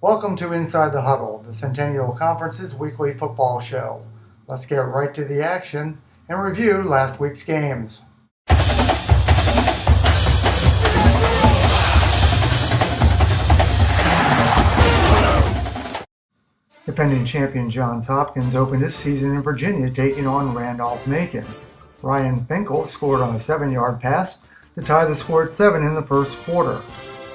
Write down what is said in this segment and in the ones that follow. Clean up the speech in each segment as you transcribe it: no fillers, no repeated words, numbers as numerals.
Welcome to Inside the Huddle, the Centennial Conference's weekly football show. Let's get right to the action and review last week's games. Defending champion Johns Hopkins opened his season in Virginia taking on Randolph-Macon. Ryan Finkel scored on a 7-yard pass to tie the score at 7 in the first quarter.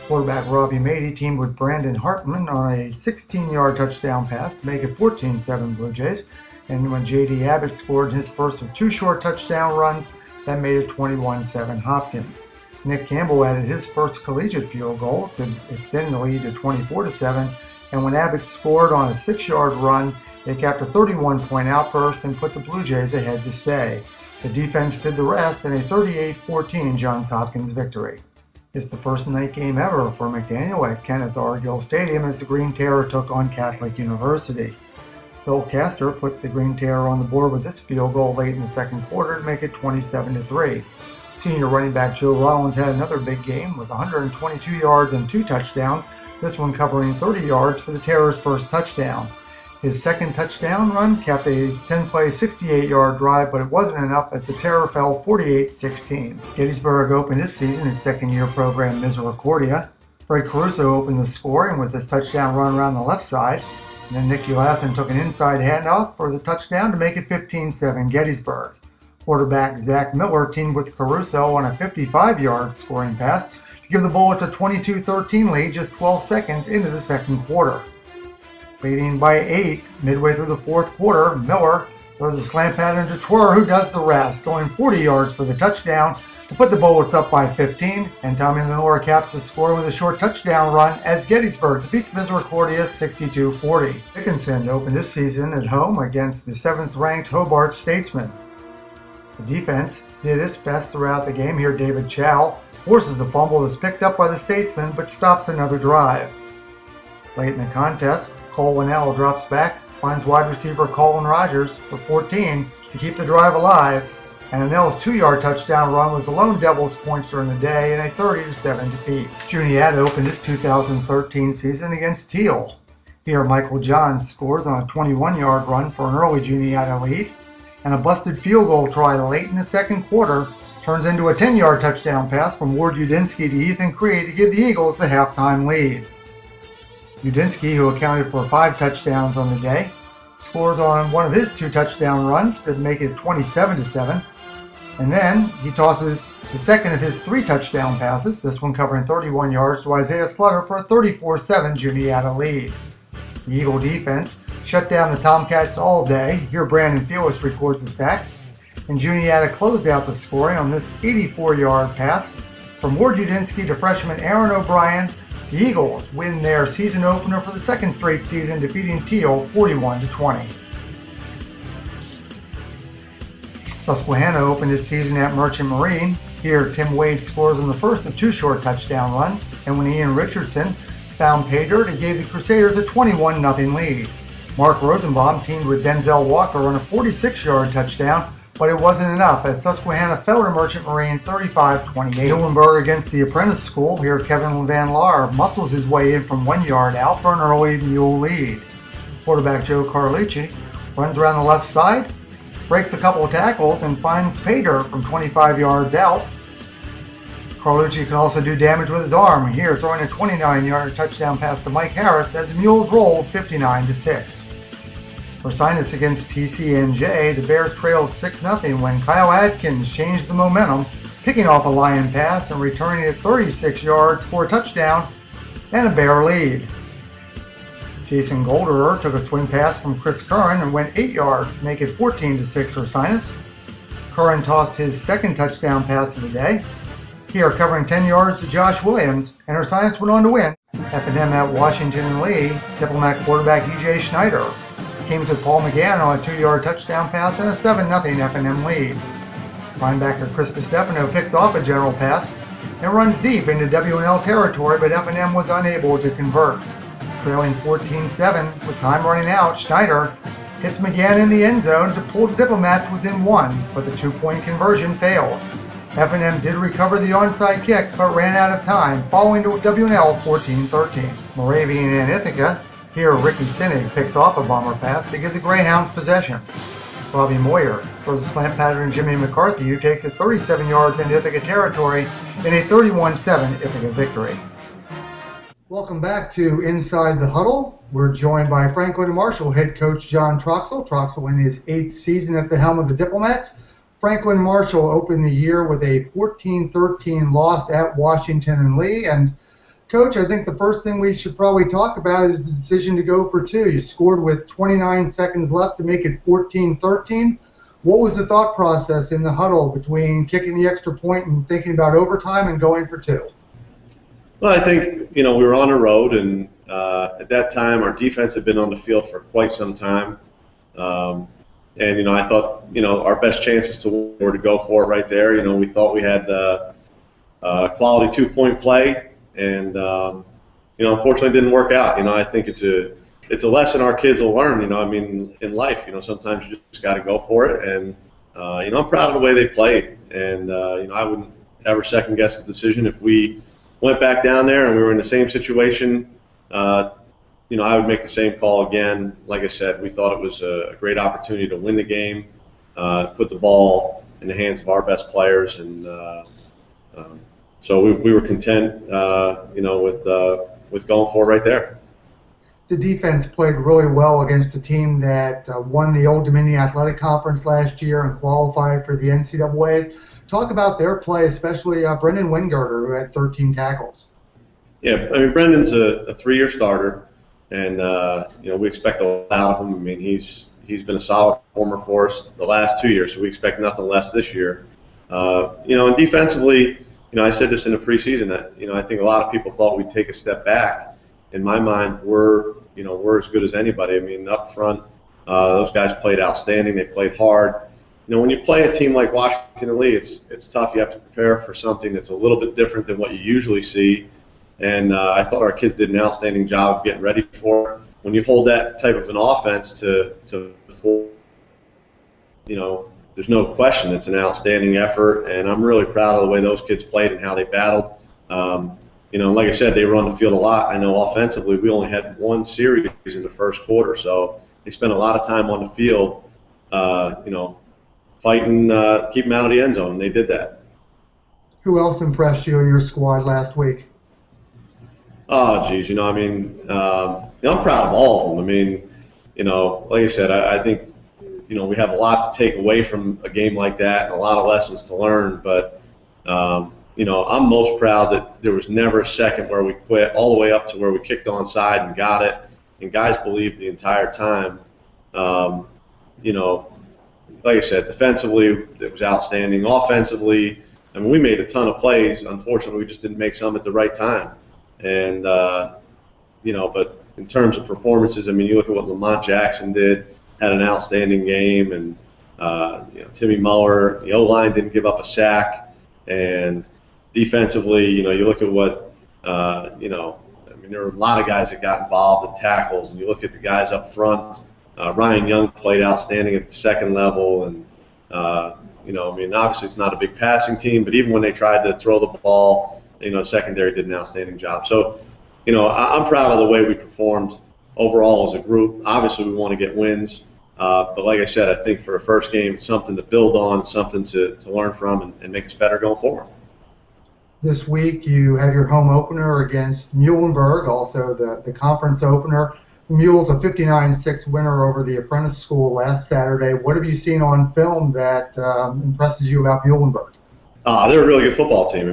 Quarterback Robbie Mady teamed with Brandon Hartman on a 16-yard touchdown pass to make it 14-7 Blue Jays, and when J.D. Abbott scored his first of 2 short touchdown runs, that made it 21-7 Hopkins. Nick Campbell added his first collegiate field goal to extend the lead to 24-7, and when Abbott scored on a 6-yard run, it capped a 31-point outburst and put the Blue Jays ahead to stay. The defense did the rest in a 38-14 Johns Hopkins victory. It's the first night game ever for McDaniel at Kenneth R. Gill Stadium as the Green Terror took on Catholic University. Bill Castor put the Green Terror on the board with this field goal late in the second quarter to make it 27-3. Senior running back Joe Rollins had another big game with 122 yards and 2 touchdowns, this one covering 30 yards for the Terror's first touchdown. His second touchdown run capped a 10-play, 68-yard drive, but it wasn't enough as the Terror fell 48-16. Gettysburg opened his season in second-year program Misericordia. Fred Caruso opened the scoring with his touchdown run around the left side, and then Nick Ulassin took an inside handoff for the touchdown to make it 15-7 Gettysburg. Quarterback Zach Miller teamed with Caruso on a 55-yard scoring pass to give the Bullets a 22-13 lead just 12 seconds into the second quarter. Leading by 8 midway through the fourth quarter, Miller throws a slant pattern to Twer, who does the rest, going 40 yards for the touchdown to put the Bullets up by 15, and Tommy Lenore caps the score with a short touchdown run as Gettysburg defeats Misericordia 62-40. Dickinson opened his season at home against the 7th-ranked Hobart Statesmen. The defense did its best throughout the game. Here David Chow forces the fumble that's picked up by the Statesmen but stops another drive. Late in the contest, Cole Winnell drops back, finds wide receiver Colin Rogers for 14 to keep the drive alive, and Winnell's 2-yard touchdown run was the lone Devils' points during the day in a 30-7 defeat. Juniata opened his 2013 season against Teal. Here Michael Johns scores on a 21-yard run for an early Juniata lead, and a busted field goal try late in the second quarter turns into a 10-yard touchdown pass from Ward Udinsky to Ethan Cree to give the Eagles the halftime lead. Udinsky, who accounted for 5 touchdowns on the day, scores on one of his 2 touchdown runs to make it 27-7, and then he tosses the second of his 3 touchdown passes, this one covering 31 yards, to Isaiah Slutter for a 34-7 Juniata lead. The Eagle defense shut down the Tomcats all day. Here Brandon Felix records a sack, and Juniata closed out the scoring on this 84-yard pass from Ward Udinsky to freshman Aaron O'Brien. The Eagles win their season opener for the second straight season, defeating Teal 41-20. Susquehanna opened his season at Merchant Marine. Here, Tim Wade scores on the first of 2 short touchdown runs, and when Ian Richardson found pay dirt, he gave the Crusaders a 21-0 lead. Mark Rosenbaum teamed with Denzel Walker on a 46-yard touchdown, but it wasn't enough as Susquehanna fell to Merchant Marine 35-28. Hillenburg against the Apprentice School. Here Kevin Van Laar muscles his way in from 1 yard out for an early Mule lead. Quarterback Joe Carlucci runs around the left side, breaks a couple of tackles, and finds pay dirt from 25 yards out. Carlucci can also do damage with his arm. Here throwing a 29-yard touchdown pass to Mike Harris as the Mules roll 59-6. Ursinus against TCNJ, the Bears trailed 6-0 when Kyle Atkins changed the momentum, picking off a Lion pass and returning it 36 yards for a touchdown and a Bear lead. Jason Golderer took a swing pass from Chris Curran and went 8 yards to make it 14-6 Ursinus. Curran tossed his second touchdown pass of the day. Here covering 10 yards to Josh Williams, and Ursinus went on to win. F&M at Washington and Lee, Diplomat quarterback E.J. Schneider teams with Paul McGann on a 2-yard touchdown pass and a 7-0 F&M lead. Linebacker Chris DiStefano picks off a general pass and runs deep into W&L territory, but F&M was unable to convert. Trailing 14-7 with time running out, Schneider hits McGann in the end zone to pull Diplomats within 1, but the 2-point conversion failed. F&M did recover the onside kick, but ran out of time, falling to WNL 14-13. Moravian and Ithaca, here Ricky Sinig picks off a bomber pass to give the Greyhounds possession. Robbie Moyer throws a slant pattern to Jimmy McCarthy, who takes it 37 yards into Ithaca territory in a 31-7 Ithaca victory. Welcome back to Inside the Huddle. We're joined by Franklin Marshall head coach John Troxell. Troxell in his 8th season at the helm of the Diplomats. Franklin Marshall opened the year with a 14-13 loss at Washington and Lee. And, Coach, I think the first thing we should probably talk about is the decision to go for two. You scored with 29 seconds left to make it 14-13. What was the thought process in the huddle between kicking the extra point and thinking about overtime and going for two? Well, I think, we were on the road, and at that time our defense had been on the field for quite some time. And, I thought, our best chances to win were to go for it right there. We thought we had quality two-point play, and, unfortunately it didn't work out. I think it's a lesson our kids will learn, in life. Sometimes you just got to go for it. And, I'm proud of the way they played. And, I wouldn't ever second-guess the decision. If we went back down there and we were in the same situation, I would make the same call again. Like I said, we thought it was a great opportunity to win the game, put the ball in the hands of our best players, and so we were content, with going for it right there. The defense played really well against a team that won the Old Dominion Athletic Conference last year and qualified for the NCAAs. Talk about their play, especially Brendan Wingarter, who had 13 tackles. Yeah, Brendan's a 3-year starter. And, we expect a lot out of him. He's been a solid performer for us the last 2 years, so we expect nothing less this year. And defensively, I said this in the preseason that, I think a lot of people thought we'd take a step back. In my mind, we're as good as anybody. Up front, those guys played outstanding. They played hard. When you play a team like Washington and Lee, it's tough. You have to prepare for something that's a little bit different than what you usually see. And I thought our kids did an outstanding job of getting ready for it. When you hold that type of an offense to there's no question it's an outstanding effort, and I'm really proud of the way those kids played and how they battled. Like I said, they were on the field a lot. I know offensively we only had one series in the first quarter, so they spent a lot of time on the field, fighting, keep them out of the end zone, and they did that. Who else impressed you in your squad last week? Oh, geez, I'm proud of all of them. Like I said, I think, we have a lot to take away from a game like that and a lot of lessons to learn. But, I'm most proud that there was never a second where we quit, all the way up to where we kicked onside and got it, and guys believed the entire time. Like I said, defensively, it was outstanding. Offensively, we made a ton of plays. Unfortunately, we just didn't make some at the right time. And, but in terms of performances, you look at what Lamont Jackson did, had an outstanding game, and, Timmy Muller, the O-line didn't give up a sack, and defensively, you look at what, there were a lot of guys that got involved in tackles, and you look at the guys up front. Ryan Young played outstanding at the second level, and, obviously it's not a big passing team, but even when they tried to throw the ball, secondary did an outstanding job. So, I'm proud of the way we performed overall as a group. Obviously, we want to get wins. But like I said, I think for a first game, it's something to build on, something to learn from, and make us better going forward. This week, you have your home opener against Muhlenberg, also the conference opener. Mule's a 59-6 winner over the Apprentice School last Saturday. What have you seen on film that impresses you about Muhlenberg? They're a really good football team.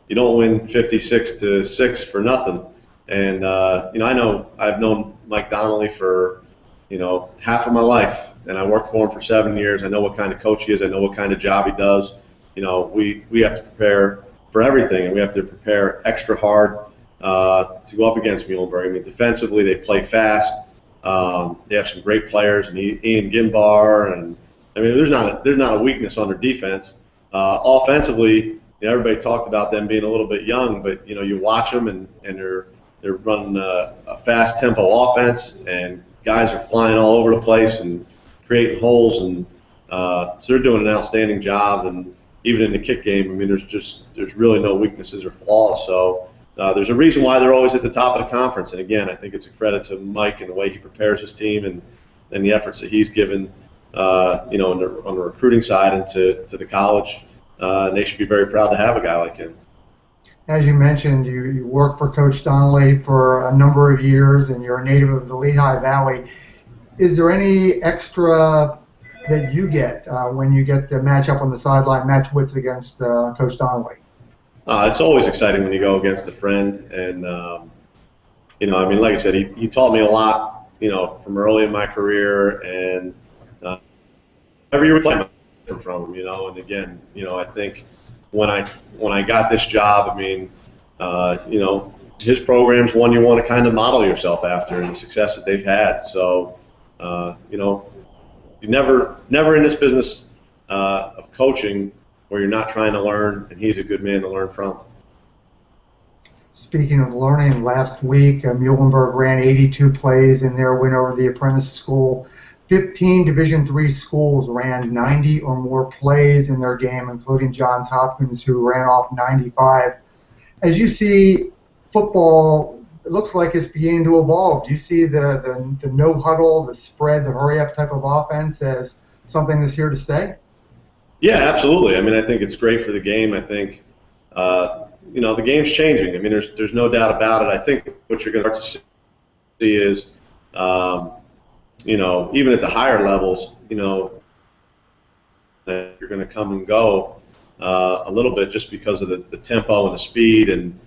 You don't win 56-6 for nothing. And, I've known Mike Donnelly for, half of my life, and I worked for him for 7 years. I know what kind of coach he is. I know what kind of job he does. We have to prepare for everything, and we have to prepare extra hard to go up against Muhlenberg. Defensively, they play fast. They have some great players, and Ian Gimbar, and there's not a weakness on their defense. Offensively, everybody talked about them being a little bit young, but you watch them, and they're running a fast tempo offense, and guys are flying all over the place and creating holes, and so they're doing an outstanding job. And even in the kick game, I mean, there's really no weaknesses or flaws. So there's a reason why they're always at the top of the conference. And again, I think it's a credit to Mike and the way he prepares his team and the efforts that he's given, on the recruiting side and to the college. And they should be very proud to have a guy like him. As you mentioned, you worked for Coach Donnelly for a number of years, and you're a native of the Lehigh Valley. Is there any extra that you get when you get to match up on the sideline, match wits against Coach Donnelly? It's always exciting when you go against a friend, and I mean, like I said, he taught me a lot, from early in my career, and every year we play from him, and again, I think when I got this job, I mean, his program's one you want to kind of model yourself after, and the success that they've had. So, you never in this business of coaching where you're not trying to learn, and he's a good man to learn from. Speaking of learning, last week Muhlenberg ran 82 plays in their win over the Apprentice School. 15 Division III schools ran 90 or more plays in their game, including Johns Hopkins, who ran off 95. As you see football, it looks like it's beginning to evolve. Do you see the no huddle, the spread, the hurry up type of offense as something that's here to stay? Yeah, absolutely. I mean, I think it's great for the game. I think the game's changing. I mean, there's no doubt about it. I think what you're going to start to see is even at the higher levels, you're going to come and go a little bit just because of the tempo and the speed. And,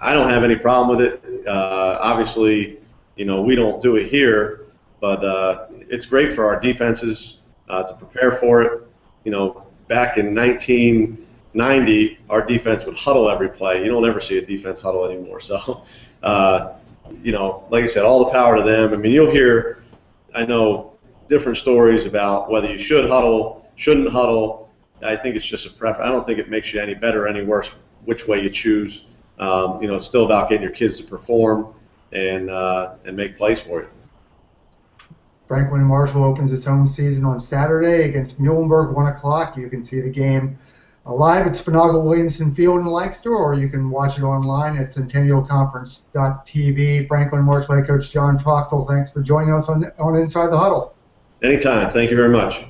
I don't have any problem with it. Obviously, we don't do it here, but it's great for our defenses to prepare for it. Back in 1990, our defense would huddle every play. You don't ever see a defense huddle anymore. So, like I said, all the power to them. I mean, you'll hear, I know, different stories about whether you should huddle, shouldn't huddle. I think it's just a preference. I don't think it makes you any better or any worse which way you choose. It's still about getting your kids to perform and make plays for you. Franklin Marshall opens its home season on Saturday against Muhlenberg, 1 o'clock. You can see the game live at Spinagle-Williamson Field in Lancaster, or you can watch it online at centennialconference.tv. Franklin Marshall head coach John Troxel, thanks for joining us on Inside the Huddle. Anytime. Thank you very much.